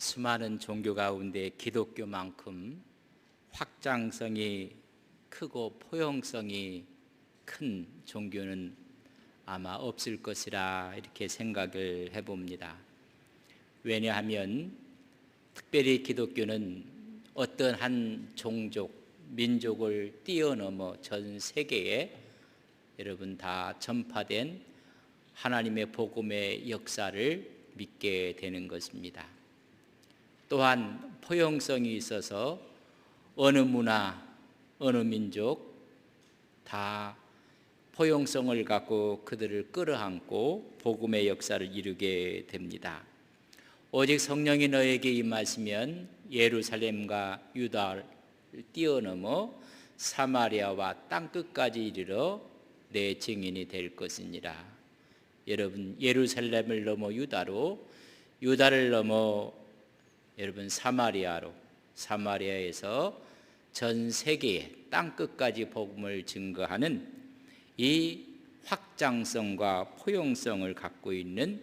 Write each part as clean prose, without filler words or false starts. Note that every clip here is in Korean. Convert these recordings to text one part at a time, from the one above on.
수많은 종교 가운데 기독교만큼 확장성이 크고 포용성이 큰 종교는 아마 없을 것이라 이렇게 생각을 해봅니다. 왜냐하면 특별히 기독교는 어떤 한 종족, 민족을 뛰어넘어 전 세계에 여러분 다 전파된 하나님의 복음의 역사를 믿게 되는 것입니다. 또한 포용성이 있어서 어느 문화, 어느 민족 다 포용성을 갖고 그들을 끌어안고 복음의 역사를 이루게 됩니다. 오직 성령이 너에게 임하시면 예루살렘과 유다를 뛰어넘어 사마리아와 땅끝까지 이르러 내 증인이 될 것이니라. 여러분, 예루살렘을 넘어 유다로, 유다를 넘어 여러분 사마리아로, 사마리아에서 전 세계에 땅끝까지 복음을 증거하는 이 확장성과 포용성을 갖고 있는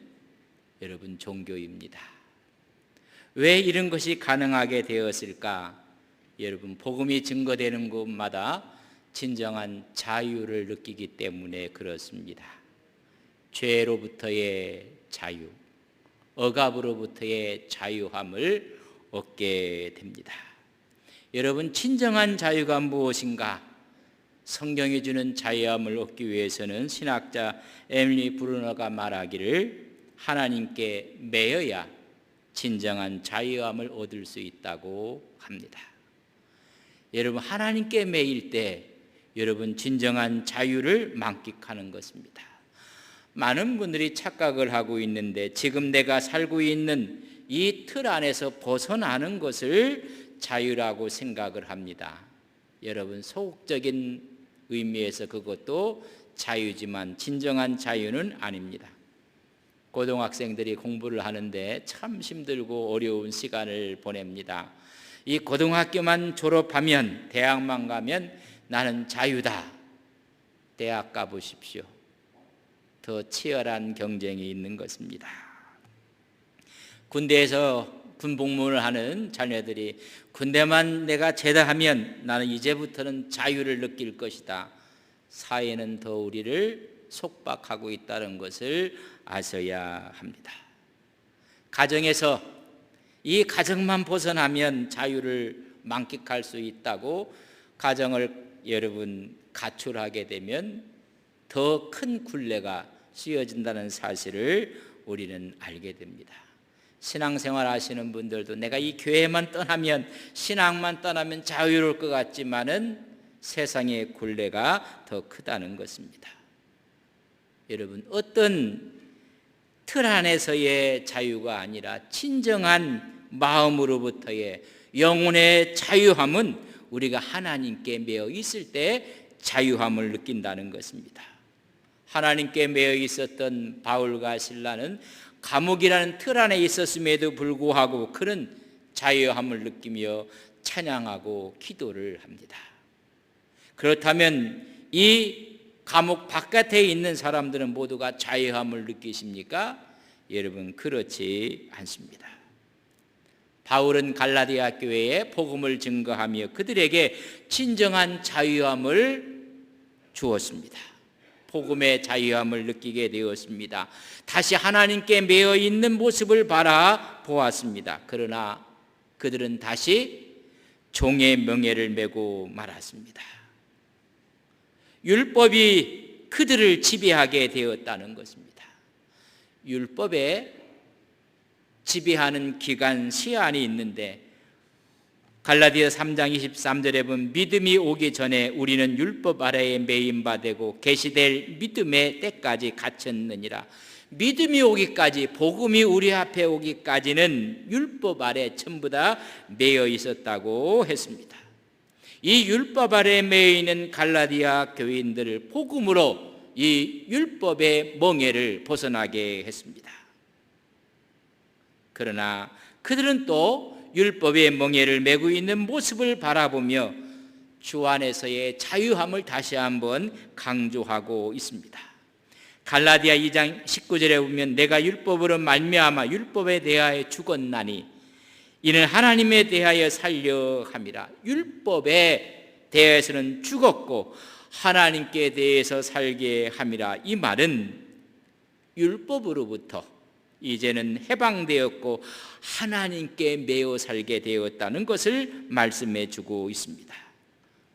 여러분 종교입니다. 왜 이런 것이 가능하게 되었을까? 여러분, 복음이 증거되는 곳마다 진정한 자유를 느끼기 때문에 그렇습니다. 죄로부터의 자유, 억압으로부터의 자유함을 얻게 됩니다. 여러분, 진정한 자유가 무엇인가? 성경이 주는 자유함을 얻기 위해서는 신학자 에밀리 브루너가 말하기를 하나님께 매여야 진정한 자유함을 얻을 수 있다고 합니다. 여러분, 하나님께 매일 때 여러분 진정한 자유를 만끽하는 것입니다. 많은 분들이 착각을 하고 있는데 지금 내가 살고 있는 이 틀 안에서 벗어나는 것을 자유라고 생각을 합니다. 여러분, 소극적인 의미에서 그것도 자유지만 진정한 자유는 아닙니다. 고등학생들이 공부를 하는데 참 힘들고 어려운 시간을 보냅니다. 이 고등학교만 졸업하면, 대학만 가면 나는 자유다. 대학 가보십시오. 더 치열한 경쟁이 있는 것입니다. 군대에서 군복무를 하는 자녀들이 군대만 내가 제대하면 나는 이제부터는 자유를 느낄 것이다. 사회는 더 우리를 속박하고 있다는 것을 아셔야 합니다. 가정에서 이 가정만 벗어나면 자유를 만끽할 수 있다고 가정을 여러분 가출하게 되면 더 큰 굴레가 씌워진다는 사실을 우리는 알게 됩니다. 신앙생활 하시는 분들도 내가 이 교회만 떠나면, 신앙만 떠나면 자유로울 것 같지만은 세상의 굴레가 더 크다는 것입니다. 여러분, 어떤 틀 안에서의 자유가 아니라 진정한 마음으로부터의 영혼의 자유함은 우리가 하나님께 매여 있을 때 자유함을 느낀다는 것입니다. 하나님께 매여 있었던 바울과 실라는 감옥이라는 틀 안에 있었음에도 불구하고 그런 자유함을 느끼며 찬양하고 기도를 합니다. 그렇다면 이 감옥 바깥에 있는 사람들은 모두가 자유함을 느끼십니까? 여러분, 그렇지 않습니다. 바울은 갈라디아 교회에 복음을 증거하며 그들에게 진정한 자유함을 주었습니다. 복음의 자유함을 느끼게 되었습니다. 다시 하나님께 매여 있는 모습을 바라보았습니다. 그러나 그들은 다시 종의 명예를 메고 말았습니다. 율법이 그들을 지배하게 되었다는 것입니다. 율법에 지배하는 기간, 시한이 있는데 갈라디아 3장 23절에 보면 믿음이 오기 전에 우리는 율법 아래에 매임바 되고 계시될 믿음의 때까지 갇혔느니라. 믿음이 오기까지, 복음이 우리 앞에 오기까지는 율법 아래 전부 다 매여 있었다고 했습니다. 이 율법 아래 매여 있는 갈라디아 교인들을 복음으로 이 율법의 멍에를 벗어나게 했습니다. 그러나 그들은 또 율법의 멍에를 메고 있는 모습을 바라보며 주 안에서의 자유함을 다시 한번 강조하고 있습니다. 갈라디아 2장 19절에 보면 내가 율법으로 말미암아 율법에 대하여 죽었나니 이는 하나님에 대하여 살려 함이라. 율법에 대해서는 죽었고 하나님께 대해서 살게 함이라. 이 말은 율법으로부터 이제는 해방되었고 하나님께 매어 살게 되었다는 것을 말씀해 주고 있습니다.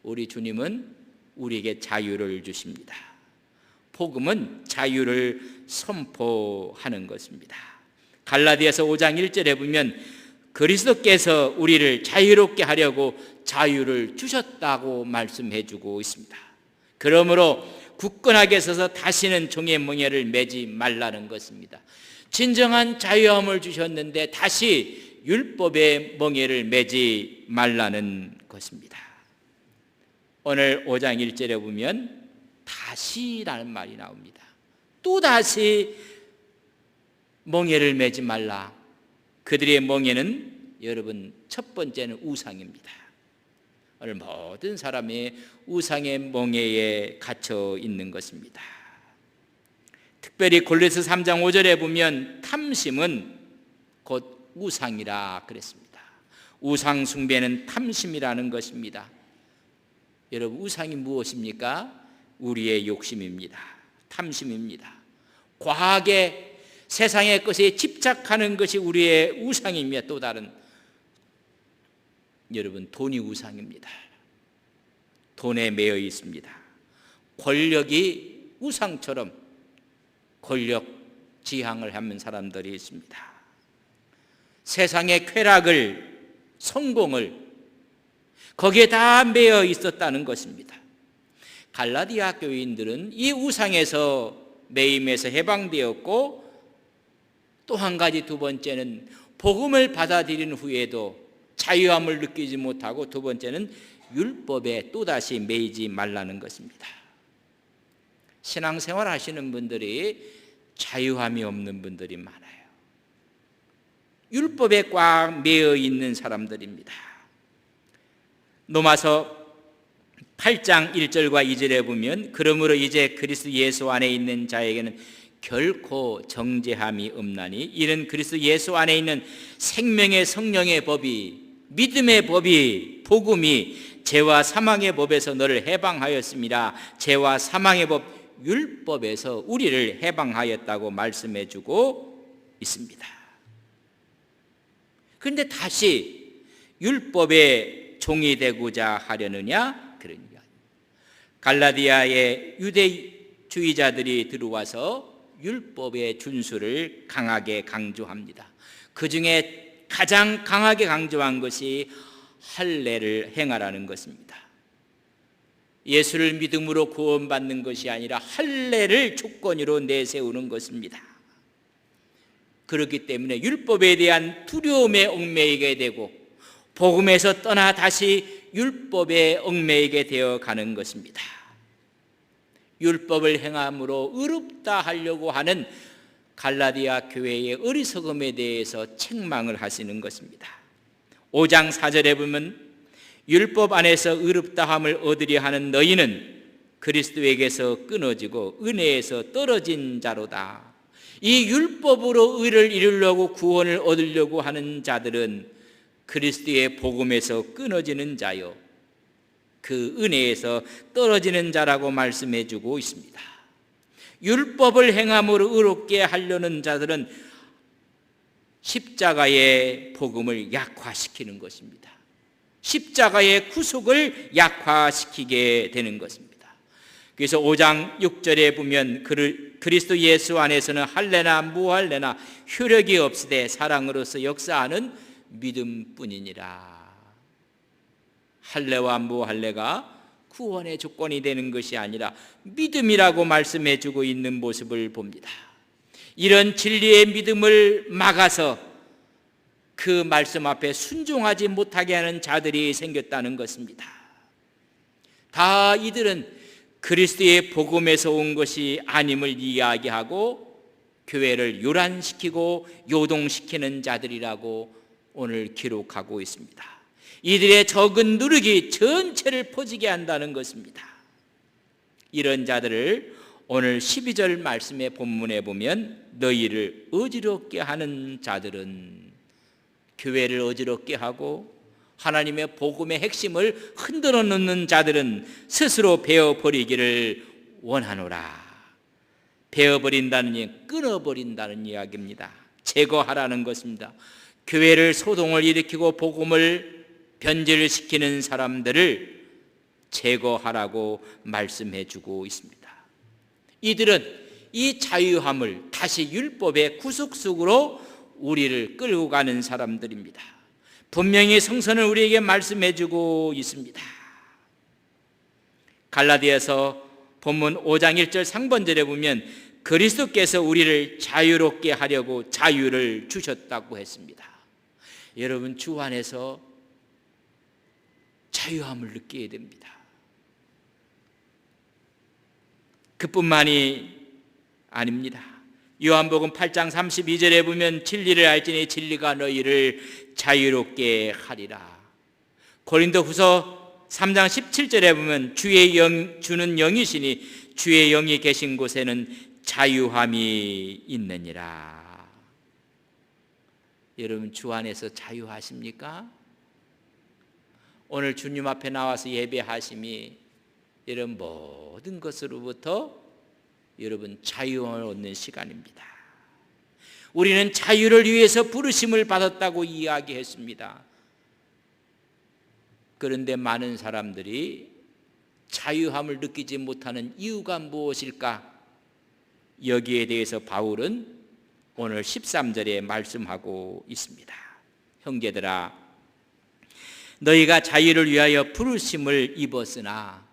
우리 주님은 우리에게 자유를 주십니다. 복음은 자유를 선포하는 것입니다. 갈라디아서 5장 1절에 보면 그리스도께서 우리를 자유롭게 하려고 자유를 주셨다고 말씀해 주고 있습니다. 그러므로 굳건하게 서서 다시는 종의 멍에를 매지 말라는 것입니다. 진정한 자유함을 주셨는데 다시 율법의 멍에를 매지 말라는 것입니다. 오늘 5장 1절에 보면 다시라는 말이 나옵니다. 또다시 멍에를 매지 말라. 그들의 멍에는 여러분 첫 번째는 우상입니다. 오늘 모든 사람이 우상의 멍에에 갇혀 있는 것입니다. 특별히 골로새 3장 5절에 보면 탐심은 곧 우상이라 그랬습니다. 우상 숭배는 탐심이라는 것입니다. 여러분 우상이 무엇입니까? 우리의 욕심입니다. 탐심입니다. 과하게 세상의 것에 집착하는 것이 우리의 우상입니다. 또 다른 여러분 돈이 우상입니다. 돈에 매여 있습니다. 권력이 우상처럼 권력 지향을 하는 사람들이 있습니다. 세상의 쾌락을 성공을 거기에 다 매여 있었다는 것입니다. 갈라디아 교인들은 이 우상에서 매임에서 해방되었고 또 한 가지 두 번째는 복음을 받아들인 후에도 자유함을 느끼지 못하고 두 번째는 율법에 또다시 매이지 말라는 것입니다. 신앙생활 하시는 분들이 자유함이 없는 분들이 많아요. 율법에 꽉 매여 있는 사람들입니다. 로마서 8장 1절과 2절에 보면 그러므로 이제 그리스도 예수 안에 있는 자에게는 결코 정죄함이 없나니 이는 그리스도 예수 안에 있는 생명의 성령의 법이 믿음의 법이 복음이 죄와 사망의 법에서 너를 해방하였습니다. 죄와 사망의 법 율법에서 우리를 해방하였다고 말씀해 주고 있습니다. 그런데 다시 율법의 종이 되고자 하려느냐? 그러니까 갈라디아의 유대주의자들이 들어와서 율법의 준수를 강하게 강조합니다. 그 중에 가장 강하게 강조한 것이 할례를 행하라는 것입니다. 예수를 믿음으로 구원받는 것이 아니라 할례를 조건으로 내세우는 것입니다. 그렇기 때문에 율법에 대한 두려움에 얽매이게 되고 복음에서 떠나 다시 율법에 얽매이게 되어 가는 것입니다. 율법을 행함으로 의롭다 하려고 하는 갈라디아 교회의 어리석음에 대해서 책망을 하시는 것입니다. 5장 4절에 보면 율법 안에서 의롭다함을 얻으려 하는 너희는 그리스도에게서 끊어지고 은혜에서 떨어진 자로다. 이 율법으로 의를 이루려고 구원을 얻으려고 하는 자들은 그리스도의 복음에서 끊어지는 자요 그 은혜에서 떨어지는 자라고 말씀해 주고 있습니다. 율법을 행함으로 의롭게 하려는 자들은 십자가의 복음을 약화시키는 것입니다. 십자가의 구속을 약화시키게 되는 것입니다. 그래서 5장 6절에 보면 그리스도 예수 안에서는 할례나 무할례나 효력이 없으되 사랑으로서 역사하는 믿음뿐이니라. 할례와 무할례가 구원의 조건이 되는 것이 아니라 믿음이라고 말씀해 주고 있는 모습을 봅니다. 이런 진리의 믿음을 막아서 그 말씀 앞에 순종하지 못하게 하는 자들이 생겼다는 것입니다. 다 이들은 그리스도의 복음에서 온 것이 아님을 이야기하고 교회를 요란시키고 요동시키는 자들이라고 오늘 기록하고 있습니다. 이들의 적은 누룩이 전체를 퍼지게 한다는 것입니다. 이런 자들을 오늘 12절 말씀의 본문에 보면 너희를 어지럽게 하는 자들은 교회를 어지럽게 하고 하나님의 복음의 핵심을 흔들어 놓는 자들은 스스로 베어버리기를 원하노라. 베어버린다는 이 끊어버린다는 이야기입니다. 제거하라는 것입니다. 교회를 소동을 일으키고 복음을 변질시키는 사람들을 제거하라고 말씀해 주고 있습니다. 이들은 이 자유함을 다시 율법의 구속 속으로 우리를 끌고 가는 사람들입니다. 분명히 성서는 우리에게 말씀해 주고 있습니다. 갈라디아서 본문 5장 1절 상반절에 보면 그리스도께서 우리를 자유롭게 하려고 자유를 주셨다고 했습니다. 여러분, 주 안에서 자유함을 느껴야 됩니다. 그뿐만이 아닙니다. 요한복음 8장 32절에 보면 진리를 알지니 진리가 너희를 자유롭게 하리라. 고린도후서 3장 17절에 보면 주는 영이시니 주의 영이 계신 곳에는 자유함이 있느니라. 여러분, 주 안에서 자유하십니까? 오늘 주님 앞에 나와서 예배하심이 이런 모든 것으로부터 여러분 자유함을 얻는 시간입니다. 우리는 자유를 위해서 부르심을 받았다고 이야기했습니다. 그런데 많은 사람들이 자유함을 느끼지 못하는 이유가 무엇일까? 여기에 대해서 바울은 오늘 13절에 말씀하고 있습니다. 형제들아, 너희가 자유를 위하여 부르심을 입었으나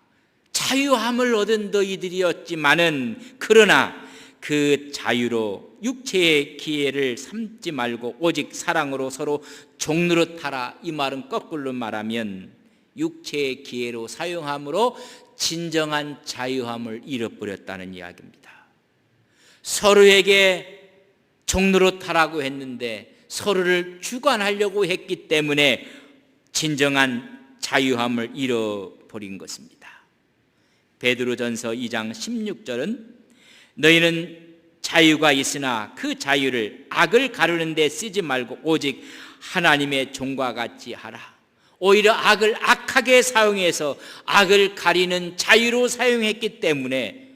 자유함을 얻은 너희들이었지만은 그러나 그 자유로 육체의 기회를 삼지 말고 오직 사랑으로 서로 종노릇하라. 이 말은 거꾸로 말하면 육체의 기회로 사용함으로 진정한 자유함을 잃어버렸다는 이야기입니다. 서로에게 종노릇하라고 했는데 서로를 주관하려고 했기 때문에 진정한 자유함을 잃어버린 것입니다. 베드로전서 2장 16절은 너희는 자유가 있으나 그 자유를 악을 가르는 데 쓰지 말고 오직 하나님의 종과 같이 하라. 오히려 악을 악하게 사용해서 악을 가리는 자유로 사용했기 때문에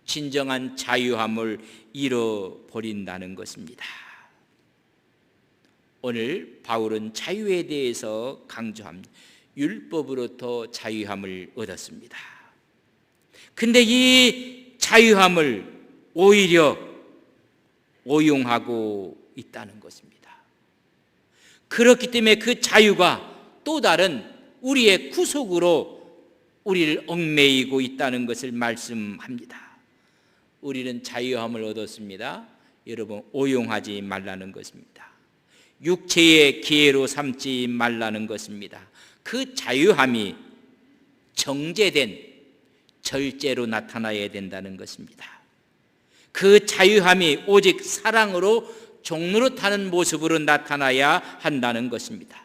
진정한 자유함을 잃어버린다는 것입니다. 오늘 바울은 자유에 대해서 강조합니다. 율법으로부터 자유함을 얻었습니다. 근데 이 자유함을 오히려 오용하고 있다는 것입니다. 그렇기 때문에 그 자유가 또 다른 우리의 구속으로 우리를 얽매이고 있다는 것을 말씀합니다. 우리는 자유함을 얻었습니다. 여러분, 오용하지 말라는 것입니다. 육체의 기회로 삼지 말라는 것입니다. 그 자유함이 정제된 절제로 나타나야 된다는 것입니다. 그 자유함이 오직 사랑으로 종노릇하는 모습으로 나타나야 한다는 것입니다.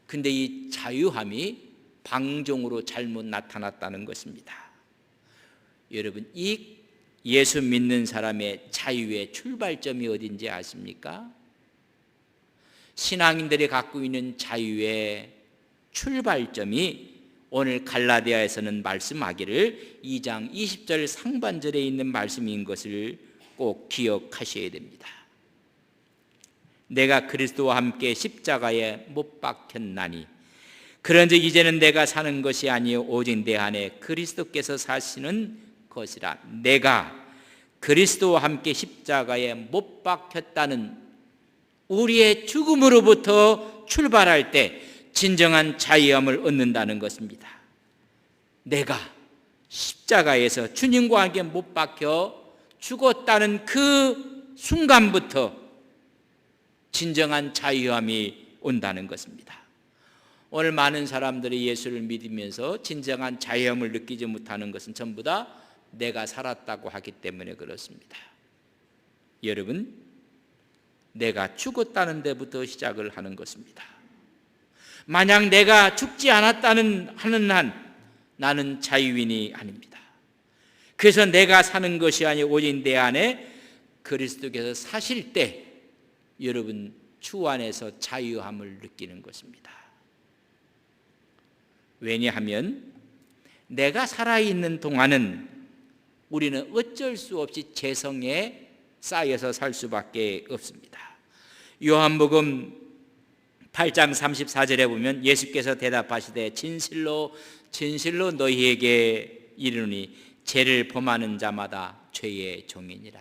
근데 이 자유함이 방종으로 잘못 나타났다는 것입니다. 여러분, 이 예수 믿는 사람의 자유의 출발점이 어딘지 아십니까? 신앙인들이 갖고 있는 자유의 출발점이 오늘 갈라디아에서는 말씀하기를 2장 20절 상반절에 있는 말씀인 것을 꼭 기억하셔야 됩니다. 내가 그리스도와 함께 십자가에 못 박혔나니 그런즉 이제는 내가 사는 것이 아니요 오직 내 안에 그리스도께서 사시는 것이라. 내가 그리스도와 함께 십자가에 못 박혔다는 우리의 죽음으로부터 출발할 때 진정한 자유함을 얻는다는 것입니다. 내가 십자가에서 주님과 함께 못 박혀 죽었다는 그 순간부터 진정한 자유함이 온다는 것입니다. 오늘 많은 사람들이 예수를 믿으면서 진정한 자유함을 느끼지 못하는 것은 전부 다 내가 살았다고 하기 때문에 그렇습니다. 여러분, 내가 죽었다는 데부터 시작을 하는 것입니다. 만약 내가 죽지 않았다는 하는 한 나는 자유인이 아닙니다. 그래서 내가 사는 것이 아니고 오직 내 안에 그리스도께서 사실 때 여러분 주 안에서 자유함을 느끼는 것입니다. 왜냐하면 내가 살아있는 동안은 우리는 어쩔 수 없이 죄성에 쌓여서 살 수밖에 없습니다. 요한복음 8장 34절에 보면 예수께서 대답하시되 진실로 진실로 너희에게 이르노니 죄를 범하는 자마다 죄의 종이니라.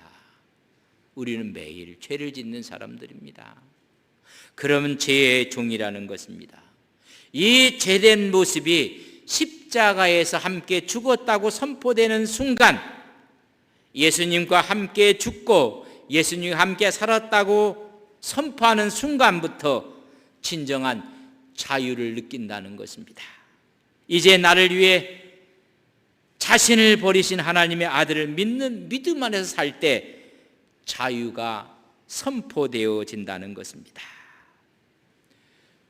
우리는 매일 죄를 짓는 사람들입니다. 그러면 죄의 종이라는 것입니다. 이 죄된 모습이 십자가에서 함께 죽었다고 선포되는 순간, 예수님과 함께 죽고 예수님과 함께 살았다고 선포하는 순간부터 진정한 자유를 느낀다는 것입니다. 이제 나를 위해 자신을 버리신 하나님의 아들을 믿는 믿음 안에서 살 때 자유가 선포되어진다는 것입니다.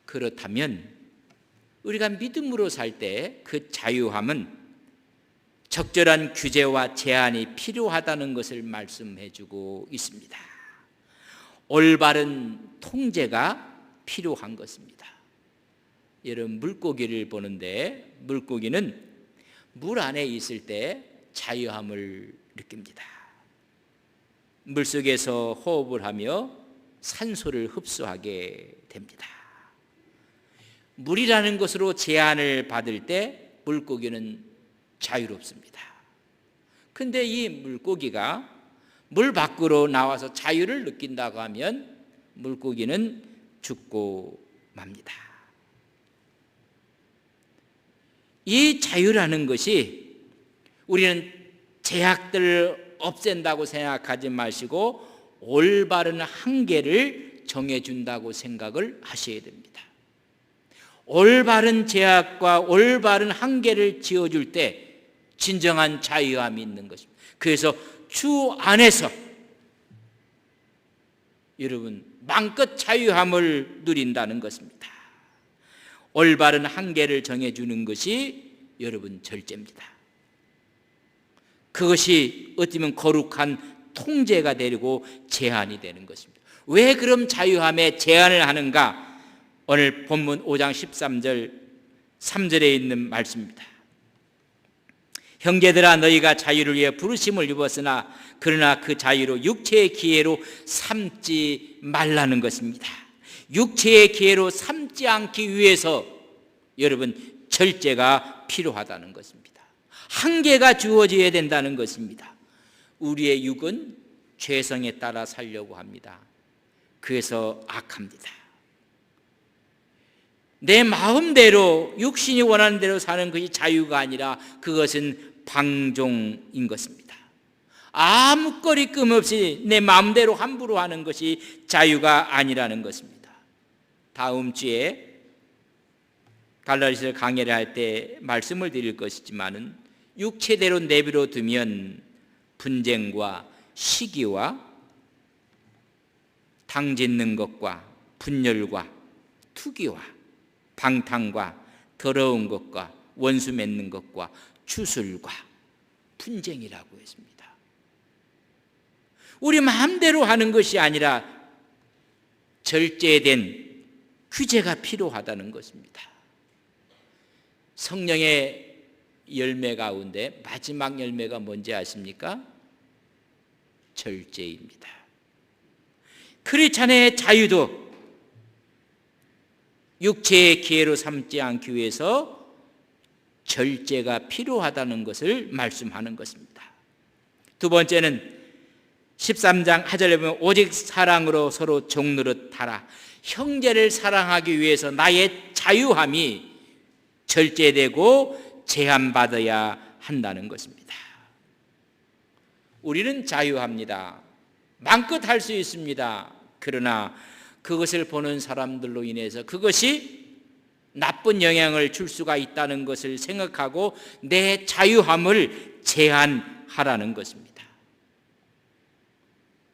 그렇다면 우리가 믿음으로 살 때 그 자유함은 적절한 규제와 제한이 필요하다는 것을 말씀해 주고 있습니다. 올바른 통제가 필요한 것입니다. 여러분, 물고기를 보는데 물고기는 물 안에 있을 때 자유함을 느낍니다. 물속에서 호흡을 하며 산소를 흡수하게 됩니다. 물이라는 것으로 제한을 받을 때 물고기는 자유롭습니다. 그런데 이 물고기가 물 밖으로 나와서 자유를 느낀다고 하면 물고기는 죽고 맙니다. 이 자유라는 것이 우리는 제약들을 없앤다고 생각하지 마시고 올바른 한계를 정해준다고 생각을 하셔야 됩니다. 올바른 제약과 올바른 한계를 지어줄 때 진정한 자유함이 있는 것입니다. 그래서 주 안에서 여러분 마음껏 자유함을 누린다는 것입니다. 올바른 한계를 정해주는 것이 여러분 절제입니다. 그것이 어찌 보면 거룩한 통제가 되고 제한이 되는 것입니다. 왜 그럼 자유함에 제한을 하는가? 오늘 본문 5장 13절 3절에 있는 말씀입니다. 형제들아, 너희가 자유를 위해 부르심을 입었으나 그러나 그 자유로 육체의 기회로 삼지 말라는 것입니다. 육체의 기회로 삼지 않기 위해서 여러분 절제가 필요하다는 것입니다. 한계가 주어져야 된다는 것입니다. 우리의 육은 죄성에 따라 살려고 합니다. 그래서 악합니다. 내 마음대로 육신이 원하는 대로 사는 것이 자유가 아니라 그것은 방종인 것입니다. 아무 거리낌 없이 내 마음대로 함부로 하는 것이 자유가 아니라는 것입니다. 다음 주에 갈라디아서 강해를 할 때 말씀을 드릴 것이지만은 육체대로 내버려 두면 분쟁과 시기와 당짓는 것과 분열과 투기와 방탕과 더러운 것과 원수 맺는 것과 추술과 분쟁이라고 했습니다. 우리 마음대로 하는 것이 아니라 절제된 규제가 필요하다는 것입니다. 성령의 열매 가운데 마지막 열매가 뭔지 아십니까? 절제입니다. 크리스찬의 자유도 육체의 기회로 삼지 않기 위해서 절제가 필요하다는 것을 말씀하는 것입니다. 두 번째는 13장 하절에 보면 오직 사랑으로 서로 종노릇하라. 형제를 사랑하기 위해서 나의 자유함이 절제되고 제한받아야 한다는 것입니다. 우리는 자유합니다. 마음껏 할 수 있습니다. 그러나 그것을 보는 사람들로 인해서 그것이 나쁜 영향을 줄 수가 있다는 것을 생각하고 내 자유함을 제한하라는 것입니다.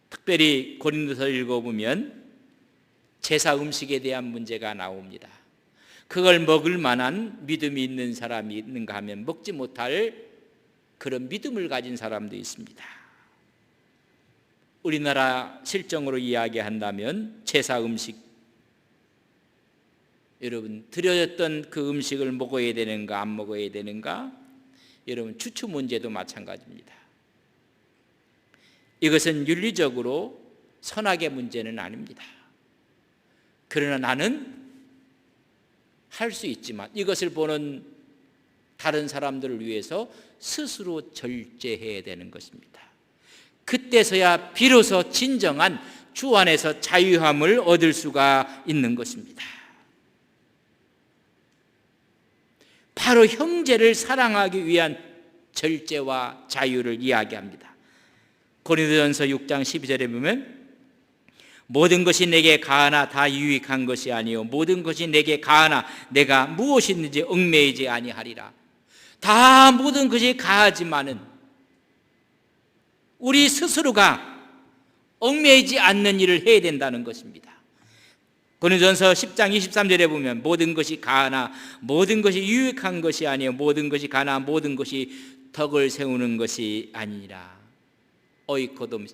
특별히 고린도서 읽어보면 제사 음식에 대한 문제가 나옵니다. 그걸 먹을 만한 믿음이 있는 사람이 있는가 하면 먹지 못할 그런 믿음을 가진 사람도 있습니다. 우리나라 실정으로 이야기한다면 제사 음식, 여러분 드려졌던 그 음식을 먹어야 되는가 안 먹어야 되는가, 여러분 추추 문제도 마찬가지입니다. 이것은 윤리적으로 선악의 문제는 아닙니다. 그러나 나는 할 수 있지만 이것을 보는 다른 사람들을 위해서 스스로 절제해야 되는 것입니다. 그때서야 비로소 진정한 주 안에서 자유함을 얻을 수가 있는 것입니다. 바로 형제를 사랑하기 위한 절제와 자유를 이야기합니다. 고린도전서 6장 12절에 보면 모든 것이 내게 가하나 다 유익한 것이 아니요 모든 것이 내게 가하나 내가 무엇이든지 얽매이지 아니하리라. 다 모든 것이 가하지만은 우리 스스로가 얽매이지 않는 일을 해야 된다는 것입니다. 고린도전서 10장 23절에 보면 모든 것이 가하나 모든 것이 유익한 것이 아니요 모든 것이 가하나 모든 것이 덕을 세우는 것이 아니라 오이코돔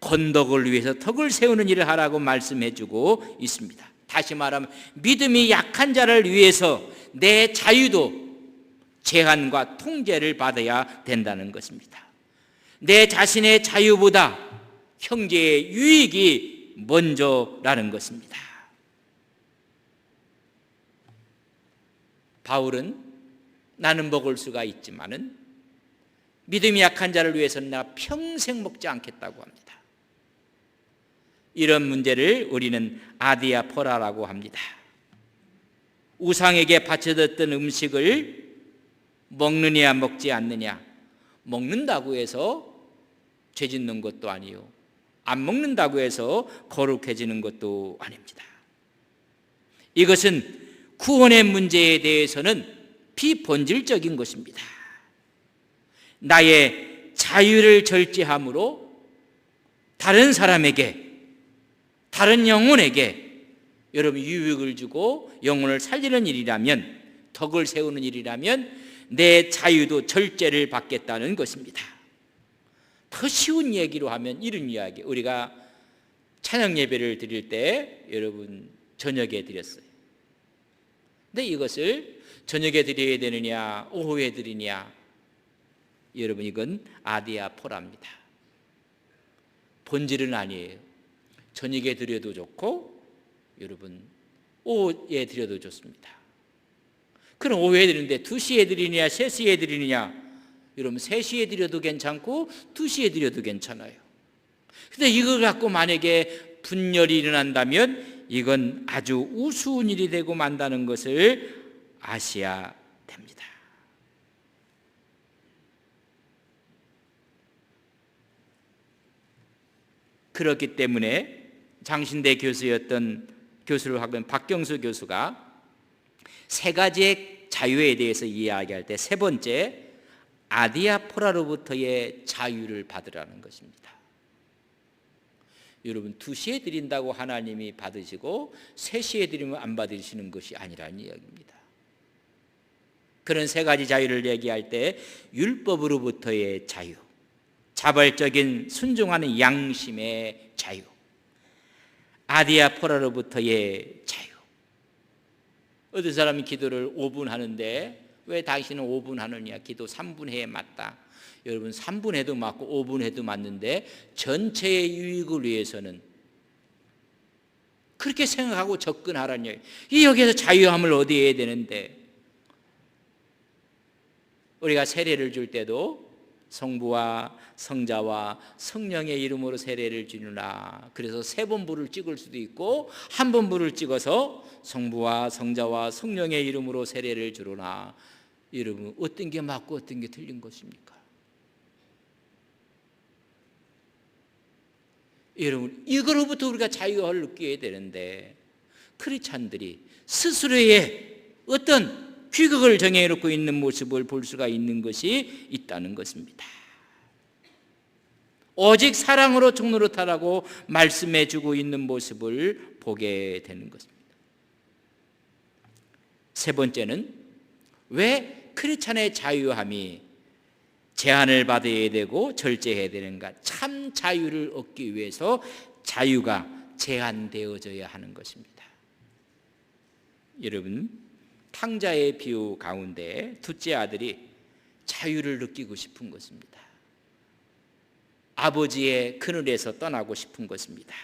건덕을 위해서 덕을 세우는 일을 하라고 말씀해주고 있습니다. 다시 말하면 믿음이 약한 자를 위해서 내 자유도 제한과 통제를 받아야 된다는 것입니다. 내 자신의 자유보다 형제의 유익이 먼저라는 것입니다. 바울은 나는 먹을 수가 있지만은 믿음이 약한 자를 위해서는 내가 평생 먹지 않겠다고 합니다. 이런 문제를 우리는 아디아포라라고 합니다. 우상에게 바쳐졌던 음식을 먹느냐 먹지 않느냐, 먹는다고 해서 죄 짓는 것도 아니요 안 먹는다고 해서 거룩해지는 것도 아닙니다. 이것은 구원의 문제에 대해서는 비본질적인 것입니다. 나의 자유를 절제함으로 다른 사람에게, 다른 영혼에게 여러분 유익을 주고 영혼을 살리는 일이라면, 덕을 세우는 일이라면 내 자유도 절제를 받겠다는 것입니다. 더 쉬운 얘기로 하면 이런 이야기, 우리가 찬양 예배를 드릴 때 여러분 저녁에 드렸어요. 근데 이것을 저녁에 드려야 되느냐 오후에 드리냐, 여러분 이건 아디아포라입니다. 본질은 아니에요. 저녁에 드려도 좋고 여러분 오후에 드려도 좋습니다. 그럼 오후에 드리는데 2시에 드리느냐 3시에 드리느냐, 여러분 3시에 드려도 괜찮고 2시에 드려도 괜찮아요. 근데 이걸 갖고 만약에 분열이 일어난다면 이건 아주 우스운 일이 되고 만다는 것을 아셔야 됩니다. 그렇기 때문에 장신대 교수였던 교수를 하던 박경수 교수가 3가지의 자유에 대해서 이야기할 때 3번째, 아디아포라로부터의 자유를 받으라는 것입니다. 여러분 2시에 드린다고 하나님이 받으시고 3시에 드리면 안 받으시는 것이 아니라는 이야기입니다. 그런 3가지 자유를 얘기할 때 율법으로부터의 자유, 자발적인 순종하는 양심의 자유, 아디아포라로부터의 자유. 어떤 사람이 기도를 5분 하는데 왜 당신은 5분 하느냐, 기도 3분 해야 맞다. 여러분 3분 해도 맞고 5분 해도 맞는데 전체의 유익을 위해서는 그렇게 생각하고 접근하라는 얘기. 이 여기에서 자유함을 얻어야 되는데, 우리가 세례를 줄 때도 성부와 성자와 성령의 이름으로 세례를 주느라, 그래서 3번 불을 찍을 수도 있고 1번 불을 찍어서 성부와 성자와 성령의 이름으로 세례를 주르나, 여러분 어떤 게 맞고 어떤 게 틀린 것입니까? 여러분 이거로부터 우리가 자유를 느껴야 되는데, 크리스찬들이 스스로의 어떤 규격을 정해놓고 있는 모습을 볼 수가 있는 것이 있다는 것입니다. 오직 사랑으로 종노릇하라고 말씀해주고 있는 모습을 보게 되는 것입니다. 3번째는 왜 크리스찬의 자유함이 제한을 받아야 되고 절제해야 되는가? 참 자유를 얻기 위해서 자유가 제한되어져야 하는 것입니다. 여러분, 탕자의 비유 가운데 둘째 아들이 자유를 느끼고 싶은 것입니다. 아버지의 그늘에서 떠나고 싶은 것입니다.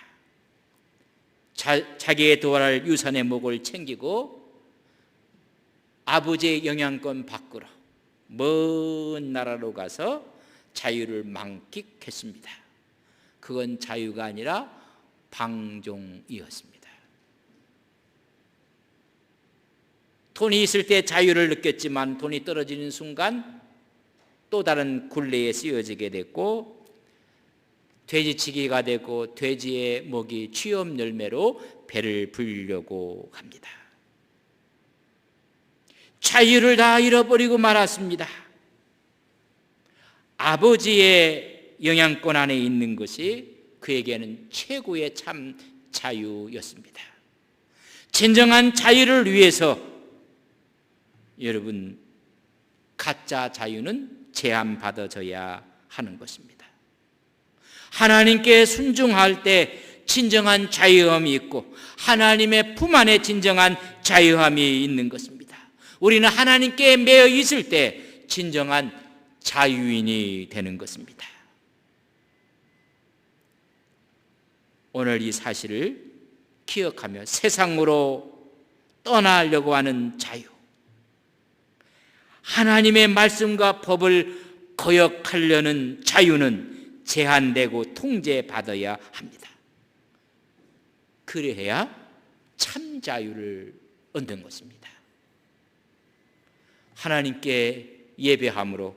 자기의 도할 유산의 목을 챙기고 아버지의 영향권 밖으로 먼 나라로 가서 자유를 만끽했습니다. 그건 자유가 아니라 방종이었습니다. 돈이 있을 때 자유를 느꼈지만 돈이 떨어지는 순간 또 다른 굴레에 쓰여지게 됐고 돼지치기가 되고 돼지의 목이 취업 열매로 배를 불려고 합니다. 자유를 다 잃어버리고 말았습니다. 아버지의 영향권 안에 있는 것이 그에게는 최고의 참 자유였습니다. 진정한 자유를 위해서 여러분, 가짜 자유는 제한받아져야 하는 것입니다. 하나님께 순종할 때 진정한 자유함이 있고 하나님의 품 안에 진정한 자유함이 있는 것입니다. 우리는 하나님께 매여 있을 때 진정한 자유인이 되는 것입니다. 오늘 이 사실을 기억하며 세상으로 떠나려고 하는 자유, 하나님의 말씀과 법을 거역하려는 자유는 제한되고 통제받아야 합니다. 그래야 참 자유를 얻는 것입니다. 하나님께 예배함으로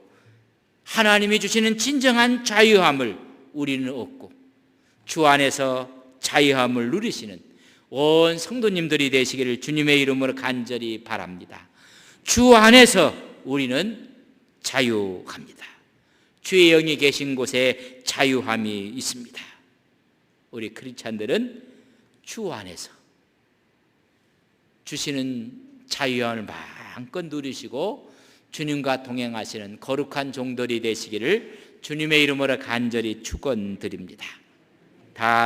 하나님이 주시는 진정한 자유함을 우리는 얻고 주 안에서 자유함을 누리시는 온 성도님들이 되시기를 주님의 이름으로 간절히 바랍니다. 주 안에서 우리는 자유합니다. 주의 영이 계신 곳에 자유함이 있습니다. 우리 크리스찬들은 주 안에서 주시는 자유함을 마음껏 누리시고 주님과 동행하시는 거룩한 종들이 되시기를 주님의 이름으로 간절히 축원드립니다. 다